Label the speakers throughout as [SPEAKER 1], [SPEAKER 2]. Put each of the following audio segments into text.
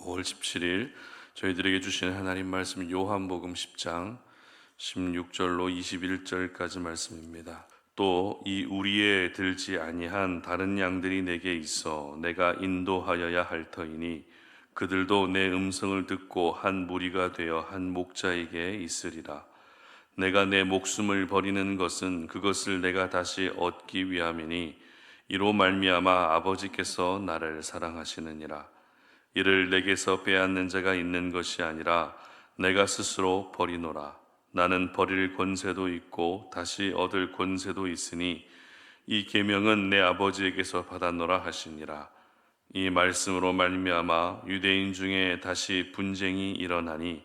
[SPEAKER 1] 5월 17일 저희들에게 주신 하나님 말씀 요한복음 10장 16절로 21절까지 말씀입니다. 또 이 우리에 들지 아니한 다른 양들이 내게 있어 내가 인도하여야 할 터이니 그들도 내 음성을 듣고 한 무리가 되어 한 목자에게 있으리라. 내가 내 목숨을 버리는 것은 그것을 내가 다시 얻기 위함이니 이로 말미암아 아버지께서 나를 사랑하시느니라. 이를 내게서 빼앗는 자가 있는 것이 아니라 내가 스스로 버리노라. 나는 버릴 권세도 있고 다시 얻을 권세도 있으니 이 계명은 내 아버지에게서 받았노라 하시니라. 이 말씀으로 말미암아 유대인 중에 다시 분쟁이 일어나니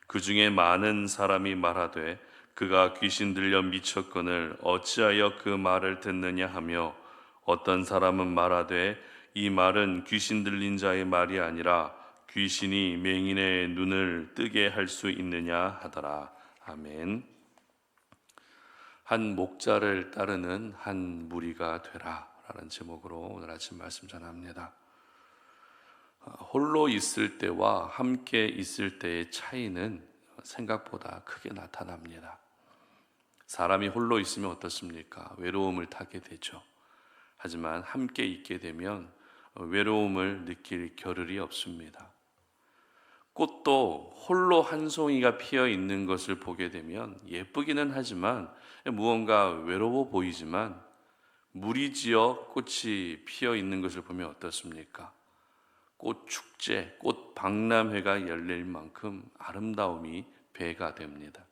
[SPEAKER 1] 그 중에 많은 사람이 말하되 그가 귀신 들려 미쳤거늘 어찌하여 그 말을 듣느냐 하며 어떤 사람은 말하되 이 말은 귀신 들린 자의 말이 아니라 귀신이 맹인의 눈을 뜨게 할 수 있느냐 하더라. 아멘. 한 목자를 따르는 한 무리가 되라 라는 제목으로 오늘 아침 말씀 전합니다. 홀로 있을 때와 함께 있을 때의 차이는 생각보다 크게 나타납니다. 사람이 홀로 있으면 어떻습니까? 외로움을 타게 되죠. 하지만 함께 있게 되면 외로움을 느낄 겨를이 없습니다. 꽃도 홀로 한 송이가 피어 있는 것을 보게 되면 예쁘기는 하지만 무언가 외로워 보이지만 무리지어 꽃이 피어 있는 것을 보면 어떻습니까? 꽃 축제, 꽃 박람회가 열릴 만큼 아름다움이 배가 됩니다.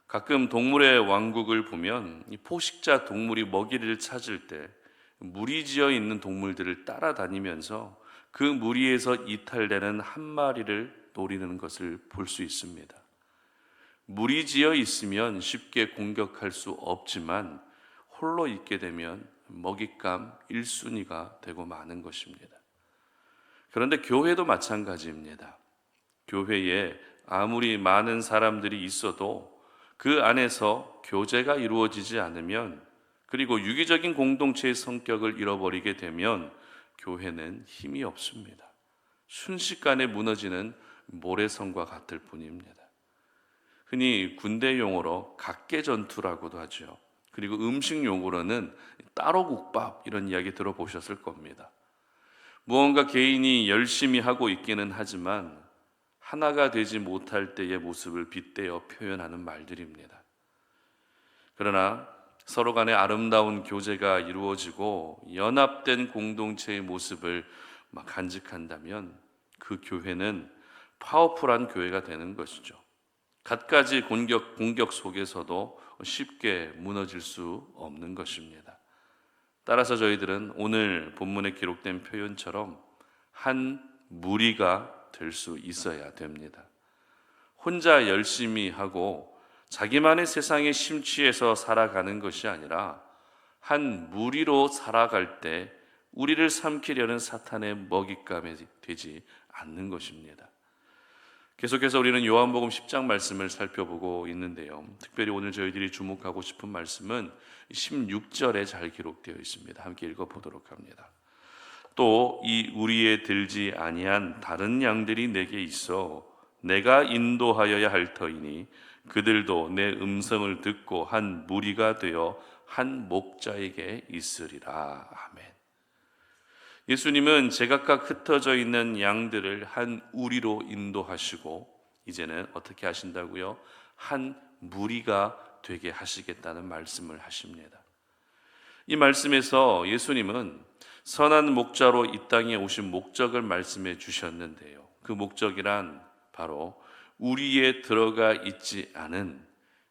[SPEAKER 1] 가끔 동물의 왕국을 보면 이 포식자 동물이 먹이를 찾을 때 무리지어 있는 동물들을 따라다니면서 그 무리에서 이탈되는 한 마리를 노리는 것을 볼 수 있습니다. 무리지어 있으면 쉽게 공격할 수 없지만 홀로 있게 되면 먹잇감 1순위가 되고 마는 것입니다. 그런데 교회도 마찬가지입니다. 교회에 아무리 많은 사람들이 있어도 그 안에서 교제가 이루어지지 않으면, 그리고 유기적인 공동체의 성격을 잃어버리게 되면 교회는 힘이 없습니다. 순식간에 무너지는 모래성과 같을 뿐입니다. 흔히 군대 용어로 각개전투라고도 하죠. 그리고 음식 용어로는 따로국밥 이런 이야기 들어보셨을 겁니다. 무언가 개인이 열심히 하고 있기는 하지만 하나가 되지 못할 때의 모습을 빗대어 표현하는 말들입니다. 그러나 서로 간에 아름다운 교제가 이루어지고 연합된 공동체의 모습을 간직한다면 그 교회는 파워풀한 교회가 되는 것이죠. 갖가지 공격 속에서도 쉽게 무너질 수 없는 것입니다. 따라서 저희들은 오늘 본문에 기록된 표현처럼 한 무리가 될 수 있어야 됩니다. 혼자 열심히 하고 자기만의 세상에 심취해서 살아가는 것이 아니라 한 무리로 살아갈 때 우리를 삼키려는 사탄의 먹잇감이 되지 않는 것입니다. 계속해서 우리는 요한복음 10장 말씀을 살펴보고 있는데요. 특별히 오늘 저희들이 주목하고 싶은 말씀은 16절에 잘 기록되어 있습니다. 함께 읽어보도록 합니다. 또 이 우리에 들지 아니한 다른 양들이 내게 있어 내가 인도하여야 할 터이니 그들도 내 음성을 듣고 한 무리가 되어 한 목자에게 있으리라. 아멘. 예수님은 제각각 흩어져 있는 양들을 한 우리로 인도하시고 이제는 어떻게 하신다고요? 한 무리가 되게 하시겠다는 말씀을 하십니다. 이 말씀에서 예수님은 선한 목자로 이 땅에 오신 목적을 말씀해 주셨는데요. 그 목적이란 바로 우리에 들어가 있지 않은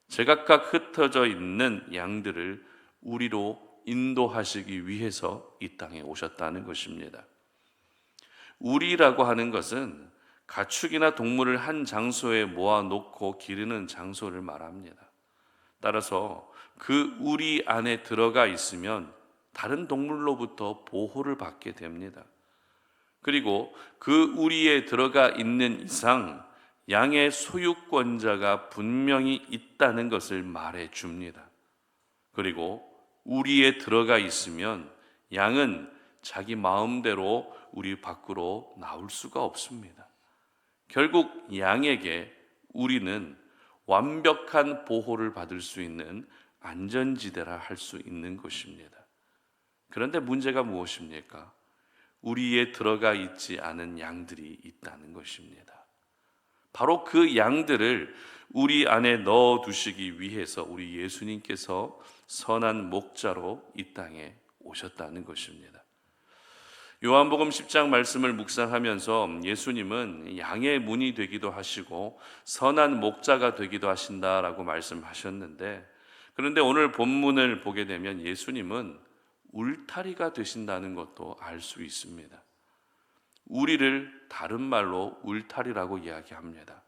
[SPEAKER 1] 제각각 흩어져 있는 양들을 우리로 인도하시기 위해서 이 땅에 오셨다는 것입니다. 우리라고 하는 것은 가축이나 동물을 한 장소에 모아놓고 기르는 장소를 말합니다. 따라서 그 우리 안에 들어가 있으면 다른 동물로부터 보호를 받게 됩니다. 그리고 그 우리에 들어가 있는 이상 양의 소유권자가 분명히 있다는 것을 말해 줍니다. 그리고 우리에 들어가 있으면 양은 자기 마음대로 우리 밖으로 나올 수가 없습니다. 결국 양에게 우리는 완벽한 보호를 받을 수 있는 안전지대라 할 수 있는 것입니다. 그런데 문제가 무엇입니까? 우리에 들어가 있지 않은 양들이 있다는 것입니다. 바로 그 양들을 우리 안에 넣어 두시기 위해서 우리 예수님께서 선한 목자로 이 땅에 오셨다는 것입니다. 요한복음 10장 말씀을 묵상하면서 예수님은 양의 문이 되기도 하시고 선한 목자가 되기도 하신다라고 말씀하셨는데, 그런데 오늘 본문을 보게 되면 예수님은 울타리가 되신다는 것도 알 수 있습니다. 우리를 다른 말로 울타리라고 이야기합니다.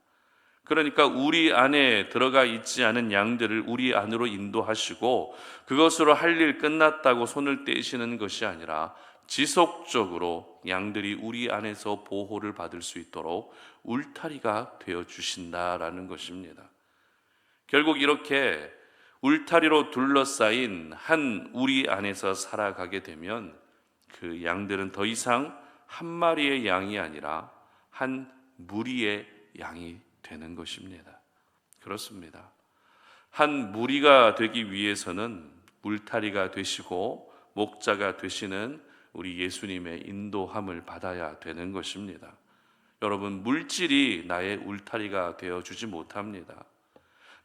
[SPEAKER 1] 그러니까 우리 안에 들어가 있지 않은 양들을 우리 안으로 인도하시고 그것으로 할 일 끝났다고 손을 떼시는 것이 아니라 지속적으로 양들이 우리 안에서 보호를 받을 수 있도록 울타리가 되어 주신다라는 것입니다. 결국 이렇게 울타리로 둘러싸인 한 우리 안에서 살아가게 되면 그 양들은 더 이상 한 마리의 양이 아니라 한 무리의 양이 되는 것입니다. 그렇습니다. 한 무리가 되기 위해서는 울타리가 되시고 목자가 되시는 우리 예수님의 인도함을 받아야 되는 것입니다. 여러분, 물질이 나의 울타리가 되어주지 못합니다.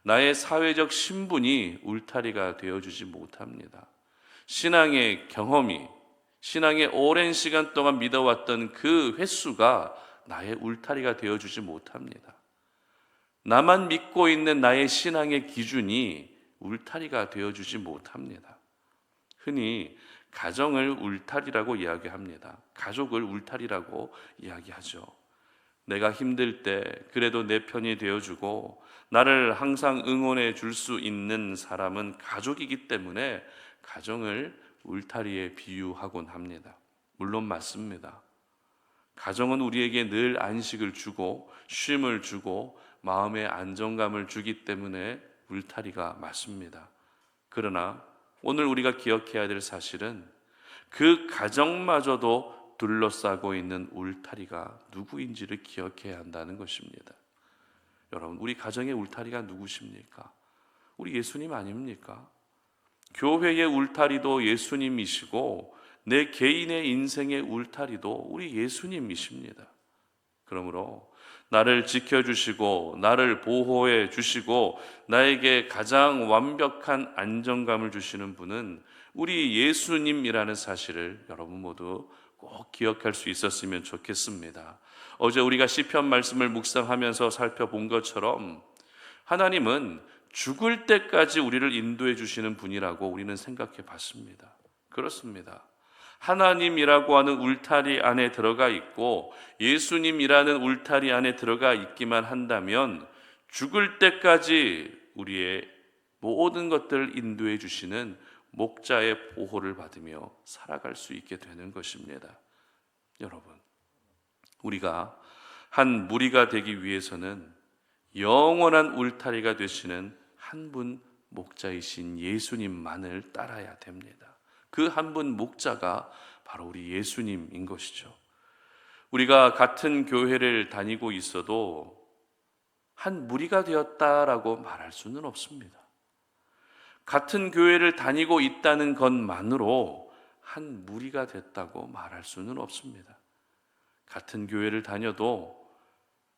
[SPEAKER 1] 나의 사회적 신분이 울타리가 되어주지 못합니다. 신앙의 경험이, 신앙의 오랜 시간 동안 믿어왔던 그 횟수가 나의 울타리가 되어주지 못합니다. 나만 믿고 있는 나의 신앙의 기준이 울타리가 되어주지 못합니다. 흔히 가정을 울타리라고 이야기합니다. 가족을 울타리라고 이야기하죠. 내가 힘들 때 그래도 내 편이 되어주고 나를 항상 응원해 줄 수 있는 사람은 가족이기 때문에 가정을 울타리에 비유하곤 합니다. 물론 맞습니다. 가정은 우리에게 늘 안식을 주고 쉼을 주고 마음의 안정감을 주기 때문에 울타리가 맞습니다. 그러나 오늘 우리가 기억해야 될 사실은 그 가정마저도 둘러싸고 있는 울타리가 누구인지를 기억해야 한다는 것입니다. 여러분, 우리 가정의 울타리가 누구십니까? 우리 예수님 아닙니까? 교회의 울타리도 예수님이시고 내 개인의 인생의 울타리도 우리 예수님이십니다. 그러므로 나를 지켜주시고 나를 보호해 주시고 나에게 가장 완벽한 안정감을 주시는 분은 우리 예수님이라는 사실을 여러분 모두 꼭 기억할 수 있었으면 좋겠습니다. 어제 우리가 시편 말씀을 묵상하면서 살펴본 것처럼 하나님은 죽을 때까지 우리를 인도해 주시는 분이라고 우리는 생각해 봤습니다. 그렇습니다. 하나님이라고 하는 울타리 안에 들어가 있고 예수님이라는 울타리 안에 들어가 있기만 한다면 죽을 때까지 우리의 모든 것들을 인도해 주시는 목자의 보호를 받으며 살아갈 수 있게 되는 것입니다. 여러분, 우리가 한 무리가 되기 위해서는 영원한 울타리가 되시는 한 분 목자이신 예수님만을 따라야 됩니다. 그 한 분 목자가 바로 우리 예수님인 것이죠. 우리가 같은 교회를 다니고 있어도 한 무리가 되었다라고 말할 수는 없습니다. 같은 교회를 다니고 있다는 것만으로 한 무리가 됐다고 말할 수는 없습니다. 같은 교회를 다녀도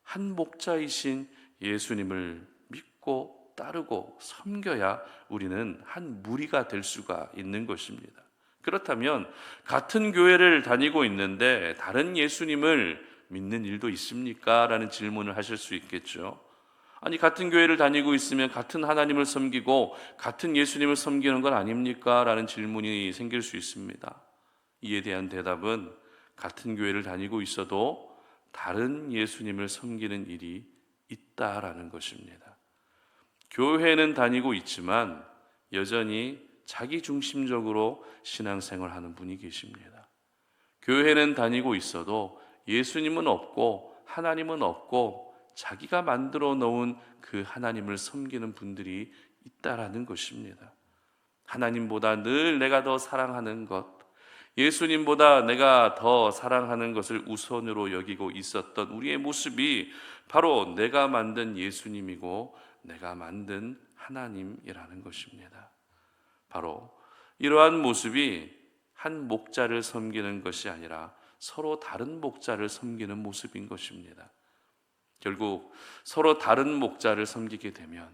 [SPEAKER 1] 한 목자이신 예수님을 믿고 따르고 섬겨야 우리는 한 무리가 될 수가 있는 것입니다. 그렇다면 같은 교회를 다니고 있는데 다른 예수님을 믿는 일도 있습니까? 라는 질문을 하실 수 있겠죠. 아니, 같은 교회를 다니고 있으면 같은 하나님을 섬기고 같은 예수님을 섬기는 건 아닙니까? 라는 질문이 생길 수 있습니다. 이에 대한 대답은 같은 교회를 다니고 있어도 다른 예수님을 섬기는 일이 있다라는 것입니다. 교회는 다니고 있지만 여전히 자기 중심적으로 신앙생활하는 분이 계십니다. 교회는 다니고 있어도 예수님은 없고 하나님은 없고 자기가 만들어 놓은 그 하나님을 섬기는 분들이 있다라는 것입니다. 하나님보다 늘 내가 더 사랑하는 것, 예수님보다 내가 더 사랑하는 것을 우선으로 여기고 있었던 우리의 모습이 바로 내가 만든 예수님이고 내가 만든 하나님이라는 것입니다. 바로 이러한 모습이 한 목자를 섬기는 것이 아니라 서로 다른 목자를 섬기는 모습인 것입니다. 결국 서로 다른 목자를 섬기게 되면,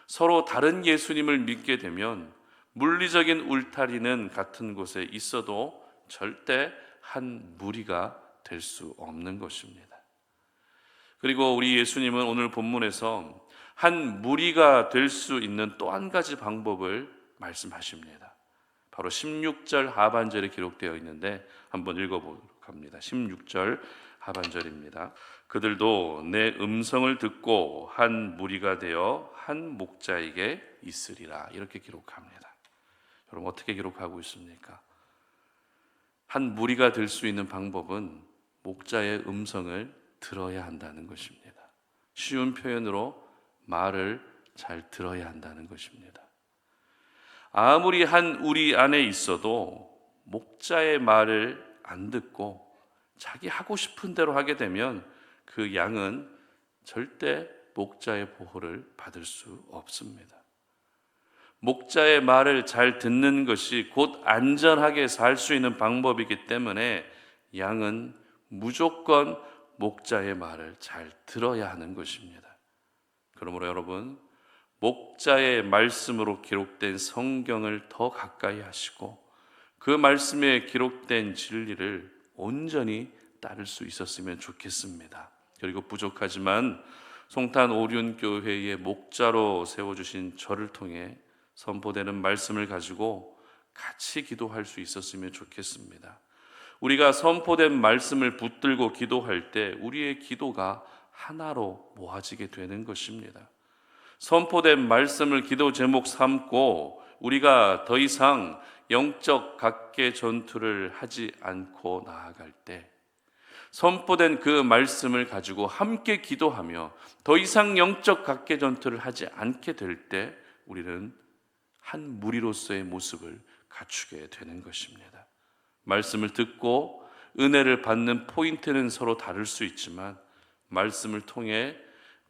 [SPEAKER 1] 서로 다른 예수님을 믿게 되면 물리적인 울타리는 같은 곳에 있어도 절대 한 무리가 될 수 없는 것입니다. 그리고 우리 예수님은 오늘 본문에서 한 무리가 될 수 있는 또 한 가지 방법을 말씀하십니다. 바로 16절 하반절에 기록되어 있는데 한번 읽어보도록 합니다. 16절 하반절입니다. 그들도 내 음성을 듣고 한 무리가 되어 한 목자에게 있으리라. 이렇게 기록합니다. 여러분 어떻게 기록하고 있습니까? 한 무리가 될 수 있는 방법은 목자의 음성을 들어야 한다는 것입니다. 쉬운 표현으로 말을 잘 들어야 한다는 것입니다. 아무리 한 우리 안에 있어도 목자의 말을 안 듣고 자기 하고 싶은 대로 하게 되면 그 양은 절대 목자의 보호를 받을 수 없습니다. 목자의 말을 잘 듣는 것이 곧 안전하게 살 수 있는 방법이기 때문에 양은 무조건 목자의 말을 잘 들어야 하는 것입니다. 그러므로 여러분, 목자의 말씀으로 기록된 성경을 더 가까이 하시고 그 말씀에 기록된 진리를 온전히 따를 수 있었으면 좋겠습니다. 그리고 부족하지만 송탄 오륜교회의 목자로 세워주신 저를 통해 선포되는 말씀을 가지고 같이 기도할 수 있었으면 좋겠습니다. 우리가 선포된 말씀을 붙들고 기도할 때 우리의 기도가 하나로 모아지게 되는 것입니다. 선포된 말씀을 기도 제목 삼고 우리가 더 이상 영적 각계 전투를 하지 않고 나아갈 때, 선포된 그 말씀을 가지고 함께 기도하며 더 이상 영적 각계 전투를 하지 않게 될 때 우리는 한 무리로서의 모습을 갖추게 되는 것입니다. 말씀을 듣고 은혜를 받는 포인트는 서로 다를 수 있지만 말씀을 통해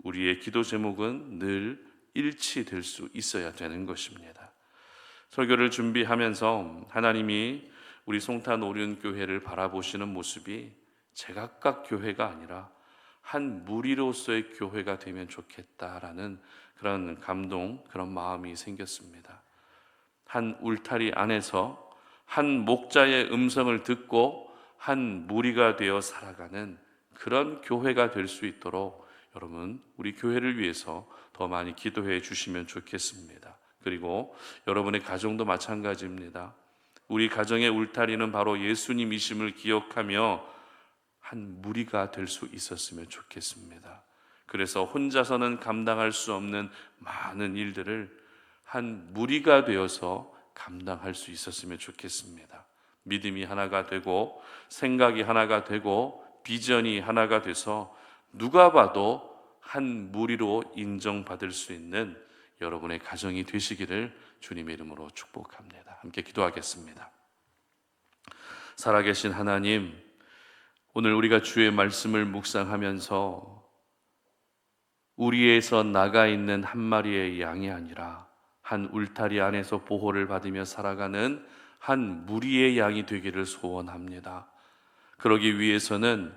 [SPEAKER 1] 우리의 기도 제목은 늘 일치될 수 있어야 되는 것입니다. 설교를 준비하면서 하나님이 우리 송탄 오륜교회를 바라보시는 모습이 제각각 교회가 아니라 한 무리로서의 교회가 되면 좋겠다라는 그런 감동, 그런 마음이 생겼습니다. 한 울타리 안에서 한 목자의 음성을 듣고 한 무리가 되어 살아가는 그런 교회가 될 수 있도록 여러분, 우리 교회를 위해서 더 많이 기도해 주시면 좋겠습니다. 그리고 여러분의 가정도 마찬가지입니다. 우리 가정의 울타리는 바로 예수님이심을 기억하며 한 무리가 될 수 있었으면 좋겠습니다. 그래서 혼자서는 감당할 수 없는 많은 일들을 한 무리가 되어서 감당할 수 있었으면 좋겠습니다. 믿음이 하나가 되고 생각이 하나가 되고 비전이 하나가 돼서 누가 봐도 한 무리로 인정받을 수 있는 여러분의 가정이 되시기를 주님의 이름으로 축복합니다. 함께 기도하겠습니다. 살아계신 하나님, 오늘 우리가 주의 말씀을 묵상하면서 우리에서 나가 있는 한 마리의 양이 아니라 한 울타리 안에서 보호를 받으며 살아가는 한 무리의 양이 되기를 소원합니다. 그러기 위해서는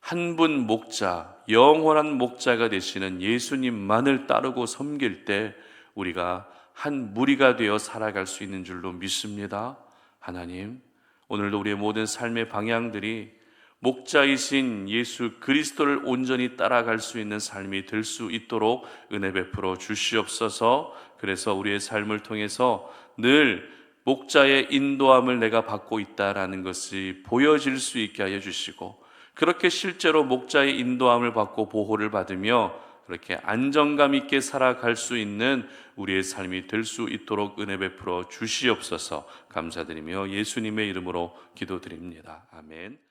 [SPEAKER 1] 한 분 목자, 영원한 목자가 되시는 예수님만을 따르고 섬길 때 우리가 한 무리가 되어 살아갈 수 있는 줄로 믿습니다. 하나님, 오늘도 우리의 모든 삶의 방향들이 목자이신 예수 그리스도를 온전히 따라갈 수 있는 삶이 될 수 있도록 은혜 베풀어 주시옵소서. 그래서 우리의 삶을 통해서 늘 목자의 인도함을 내가 받고 있다라는 것이 보여질 수 있게 하여 주시고, 그렇게 실제로 목자의 인도함을 받고 보호를 받으며 그렇게 안정감 있게 살아갈 수 있는 우리의 삶이 될 수 있도록 은혜 베풀어 주시옵소서. 감사드리며 예수님의 이름으로 기도드립니다. 아멘.